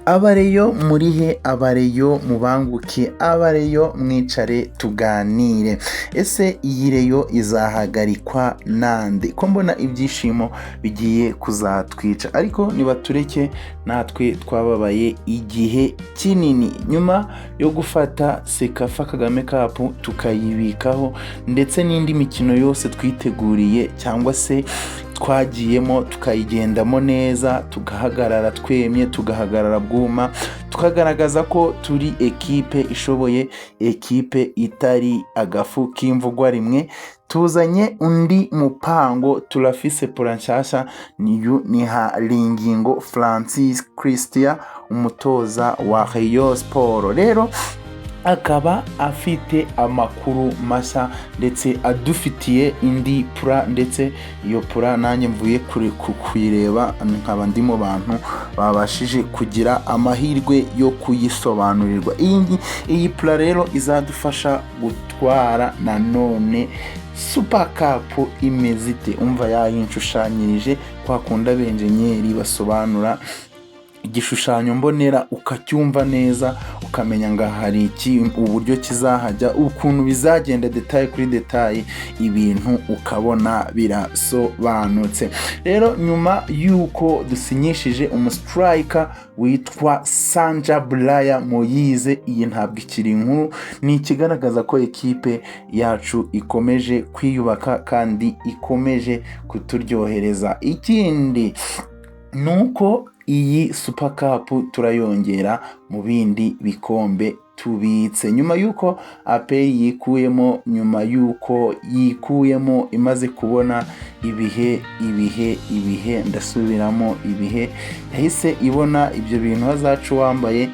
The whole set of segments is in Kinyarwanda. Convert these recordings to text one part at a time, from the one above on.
abareyo murihe, abareyo mubanguke, abareyo mwicare tuganire. Ese iyi reyo izahagarikwa nande? Ko mbona ibyishimo bigiye kuzatwica, ariko nibatureke natwe twababaye igihe kinini nyuma yo gufata Sekafa Kagame Cup tukayibikaho, ndetse n'indi mikino yose twiteguriye cyangwa se twagiyemo tukayigendamo neza, tugahagarara twemye, tugahagarara bwuma, tukagaragaza ko turi ekipe ishoboye, ekipe itari agafu k'imvugwa rimwe. Tuzanye undi mupango, turafise pura nshyashya, ni Haringingo Francis Christian, umutoza wa Rayon Sport. Rero akaba afite amakuru mashya ndetse adufitiye indi pura, ndetse iyo pura nanjye mvuye kuyireba nkaba ndi mu bantu babashije kugira amahirwe yo kuyisobanurirwa. Iyi pura rero izadufasha gutwara nanone Super Cup imeze ite? Umva yayinshushanyirije kwa kunda abenjenyeri basobanura igishushanyo mbonera ukacyumva neza, ukamenya ngo hari iki, uburyo kizahajya, ukuntu bizagenda detail kuri detail, ibintu ukabona birasobanutse. Rero nyuma yuko dusinyishije umustriker witwa Sanja Blaya Moyize, iyi ntabwo ikiri inkuru, ni ikigaragaza ko ekipe yacu ikomeje kwiyubaka kandi ikomeje kuturyohereza. Ikindi nuko iyi Super Cup turayongera mu bindi bikombe tubitse, nyuma yuko APR yikuyemo imaze kubona ibihe ndasubiramo ibihe, yahise ibona ibyo bintu hazacu wambaye,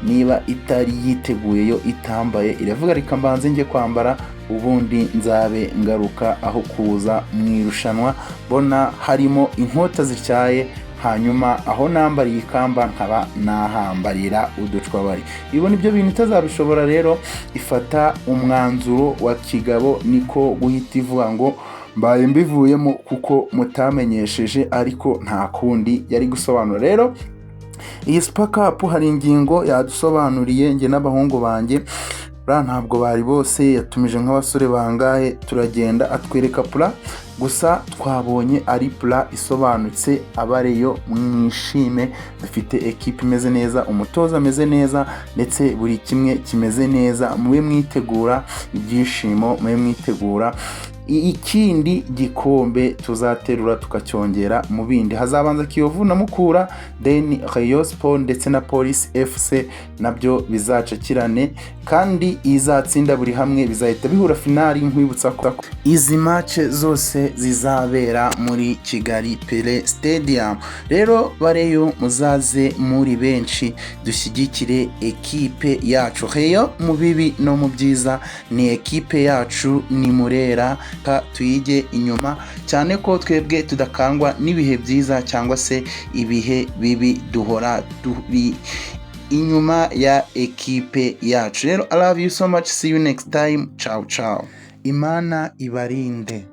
niba itari yiteguye yo itambaye, iravuga reka mbanze njye kwambara ubundi nzabe ngaruka aho kuza mu irushanwa mbona harimo inkota zityaye, hanyuma aho nambariye ikamba nkaba nahambarira uducwabari. Ibona ibyo bintu itazabishobora, rero ifata umwanzuro wa kigabo, niko guhita ivuga ngo mbaye mbivuyemo kuko mutamenyesheje, ariko nta kundi yari gusobanura. Rero iyi Super Cup hari ingingo yadusobanuriye njye n'abahungu banjye, ntabwo bari bose, yatumije nk'abasore bangahe, turagenda atwereka pura, gusa twabonye ari pura isobanutse. abareyo mwishime, dufite ekipe imeze neza, umutoza ameze neza, ndetse buri kimwe kimeze neza. Mube mwitegura ibyishimo, mube mwitegura ikindi gikombe tuzaterura tukacyongera mu bindi. Hazabanza Kiyovu na Mukura, then Rayon Sport ndetse na Police FC nabyo bizacakirane, kandi izatsinda buri hamwe bizahita bihura finali. Nkwibutsa ko izi match zose zizabera muri Kigali Pele Stadium. Rero bareyo muzaze muri benshi, dushyigikire ekipe yacu. Rayon mu bibi no mu byiza ni ekipe yacu, ni Murera, tuyige inyuma cyane ko twebwe tudakangwa n'ibihe byiza cyangwa se ibihe bibi, duhora turi inyuma ya ekipe yacu. Rero I love you so much, see you next time, ciao ciao, Imana ibarinde.